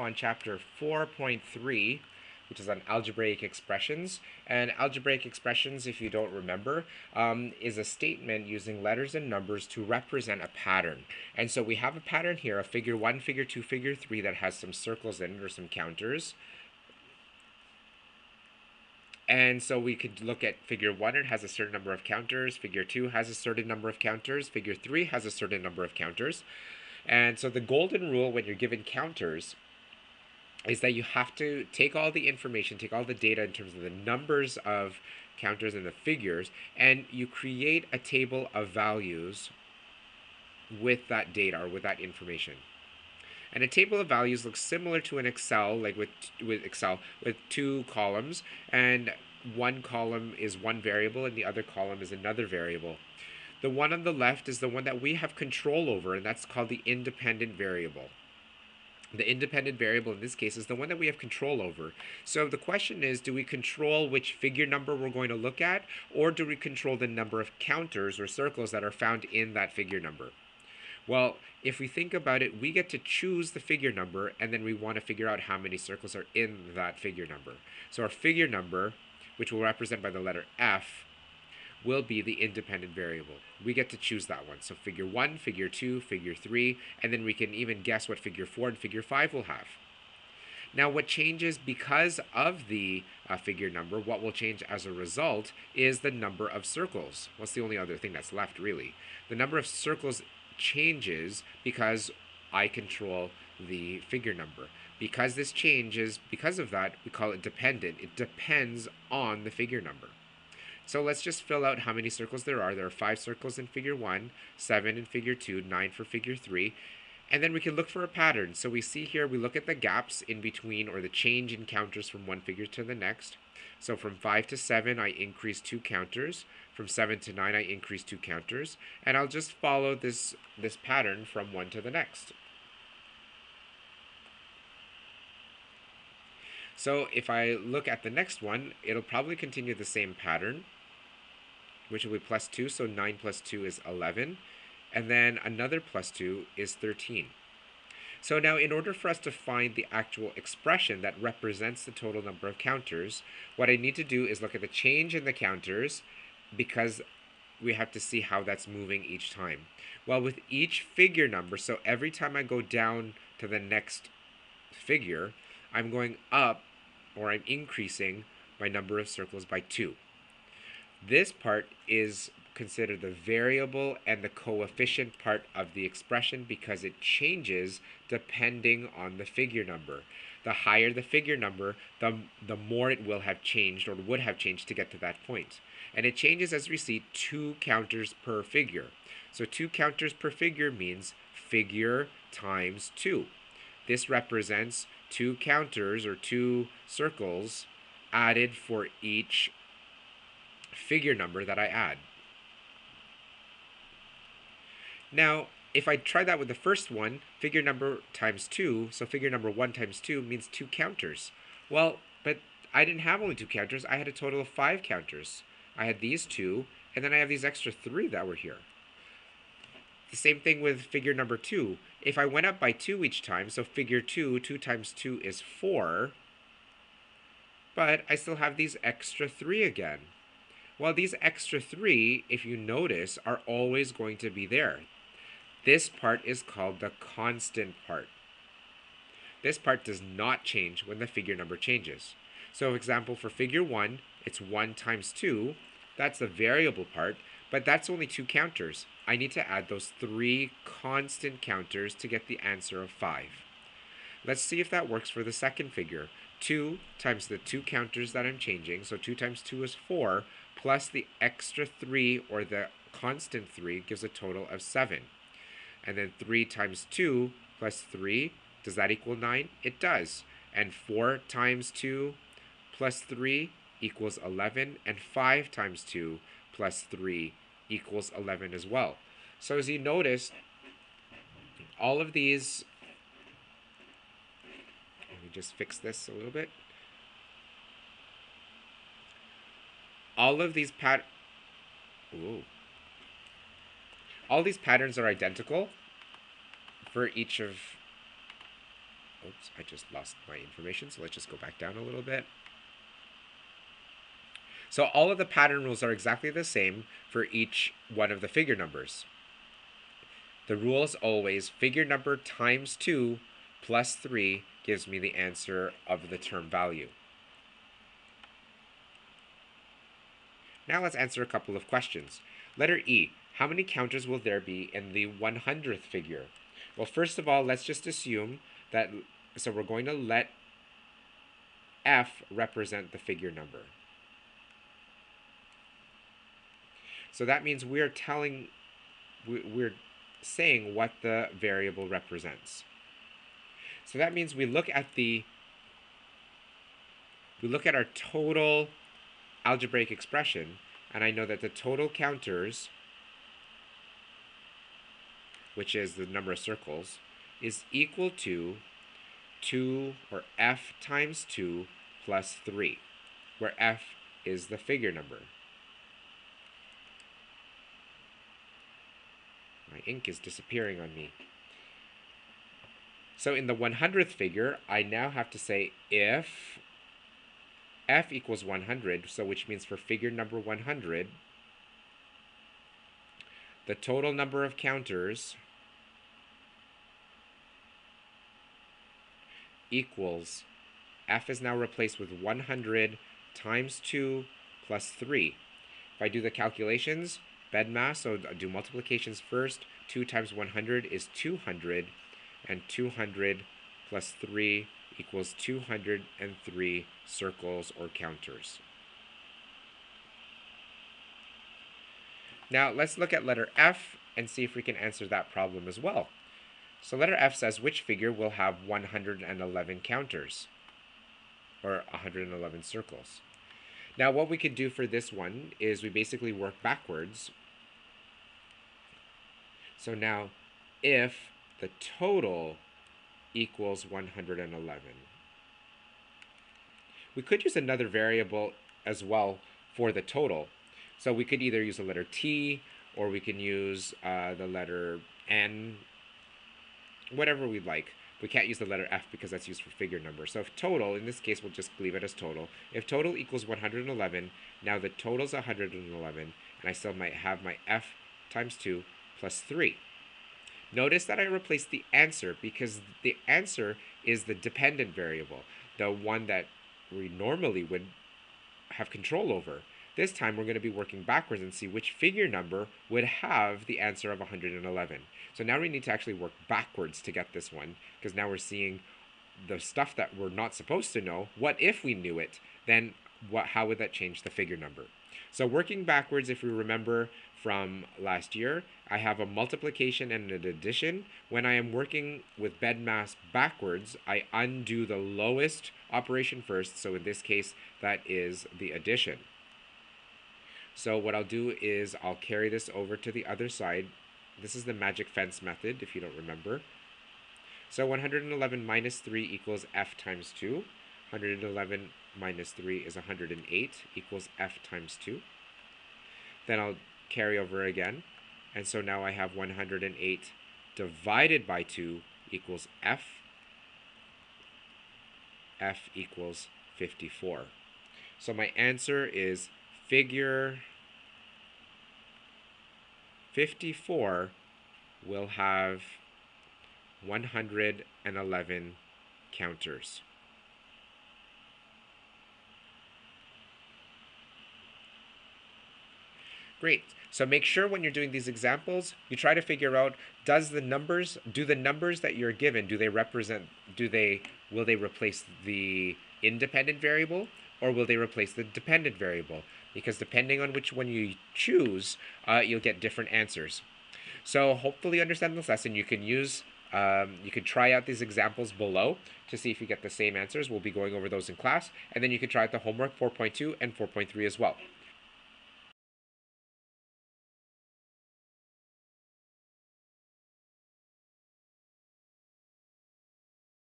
on chapter 4.3, which is on algebraic expressions. And algebraic expressions, if you don't remember, is a statement using letters and numbers to represent a pattern. And so we have a pattern here, a figure 1, figure 2, figure 3 that has some circles in it or some counters. And so we could look at figure 1, it has a certain number of counters. Figure 2 has a certain number of counters. Figure 3 has a certain number of counters. And so the golden rule when you're given counters is that you have to take all the information, take all the data in terms of the numbers of counters and the figures, and you create a table of values with that data or with that information. And a table of values looks similar to an Excel, like with Excel, with two columns, and one column is one variable and the other column is another variable. The one on the left is the one that we have control over, and that's called the independent variable. The independent variable in this case is the one that we have control over. So the question is, do we control which figure number we're going to look at, or do we control the number of counters or circles that are found in that figure number? Well, if we think about it, we get to choose the figure number, and then we want to figure out how many circles are in that figure number. So our figure number, which we'll represent by the letter F, will be the independent variable. We get to choose that one. So figure 1, figure 2, figure 3, and then we can even guess what figure 4 and figure 5 will have. Now what changes because of the figure number, what will change as a result is the number of circles. What's the only other thing that's left really? The number of circles changes because I control the figure number. Because this changes, because of that, we call it dependent. It depends on the figure number. So let's just fill out how many circles there are. There are 5 circles in figure 1, 7 in figure 2, 9 for figure 3. And then we can look for a pattern. So we see here, we look at the gaps in between, or the change in counters from one figure to the next. So from 5 to 7, I increase 2 counters. From 7 to 9, I increase 2 counters. And I'll just follow this pattern from one to the next. So if I look at the next one, it'll probably continue the same pattern, which will be plus 2, so 9 plus 2 is 11, and then another plus 2 is 13. So now in order for us to find the actual expression that represents the total number of counters, what I need to do is look at the change in the counters, because we have to see how that's moving each time. Well, with each figure number, so every time I go down to the next figure, I'm going up, or I'm increasing my number of circles by 2. This part is considered the variable and the coefficient part of the expression because it changes depending on the figure number. The higher the figure number, the more it will have changed or would have changed to get to that point. And it changes as we see 2 counters per figure. So 2 counters per figure means figure times 2. This represents 2 counters or 2 circles added for each figure number that I add. Now, if I try that with the first one, figure number times 2, so figure number 1 times 2 means 2 counters. Well, but I didn't have only 2 counters, I had a total of 5 counters. I had these 2, and then I have these extra 3 that were here. The same thing with figure number 2. If I went up by 2 each time, so figure 2, 2 times 2 is 4, but I still have these extra 3 again. Well, these extra 3, if you notice, are always going to be there. This part is called the constant part. This part does not change when the figure number changes. So, for example, for figure 1, it's 1 times 2. That's the variable part, but that's only 2 counters. I need to add those 3 constant counters to get the answer of 5. Let's see if that works for the second figure. 2 times the 2 counters that I'm changing, so 2 times 2 is 4, plus the extra 3, or the constant 3, gives a total of 7. And then 3 times 2 plus 3, does that equal 9? It does. And 4 times 2 plus 3 equals 11, and 5 times 2 plus 3 equals 11 as well. So as you notice, all of these, let me just fix this a little bit. All of these all these patterns are identical for each of Oops, I just lost my information, so let's just go back down a little bit. So all of the pattern rules are exactly the same for each one of the figure numbers. The rule is always figure number times 2 plus 3 gives me the answer of the term value. Now let's answer a couple of questions. Letter E, how many counters will there be in the 100th figure? Well, first of all, let's just assume that, so we're going to let F represent the figure number. So that means we're saying what the variable represents. So that means we look at our total algebraic expression, and I know that the total counters, which is the number of circles, is equal to 2, or F times 2 plus 3, where F is the figure number. My ink is disappearing on me. So in the 100th figure, I now have to say if F equals 100, so which means for figure number 100, the total number of counters equals, F is now replaced with 100 times 2 plus 3. If I do the calculations, BEDMAS, so do multiplications first, 2 times 100 is 200, and 200 plus 3 equals 203 circles or counters. Now let's look at letter F and see if we can answer that problem as well. So letter F says which figure will have 111 counters, or 111 circles. Now what we could do for this one is we basically work backwards. So now if the total equals 111, we could use another variable as well for the total. So we could either use the letter T, or we can use the letter N, whatever we'd like. We can't use the letter F because that's used for figure number. So if total, in this case we'll just leave it as total. If total equals 111, now the total is 111, and I still might have my F times 2 plus 3. Notice that I replaced the answer because the answer is the dependent variable, the one that we normally would have control over. This time we're going to be working backwards and see which figure number would have the answer of 111. So now we need to actually work backwards to get this one, because now we're seeing the stuff that we're not supposed to know. What if we knew it? Then how would that change the figure number? So working backwards, if we remember from last year, I have a multiplication and an addition. When I am working with BEDMAS backwards, I undo the lowest operation first. So in this case, that is the addition. So what I'll do is I'll carry this over to the other side. This is the magic fence method, if you don't remember. So 111 minus 3 equals F times 2. 111 minus 3 is 108 equals F times 2. Then I'll carry over again. And so now I have 108 divided by 2 equals F. F equals 54. So my answer is figure 54 will have 111 counters. Great. So make sure when you're doing these examples, you try to figure out, do the numbers that you're given, will they replace the independent variable, or will they replace the dependent variable? Because depending on which one you choose, you'll get different answers. So hopefully you understand this lesson. You can try out these examples below to see if you get the same answers. We'll be going over those in class. And then you can try out the homework 4.2 and 4.3 as well.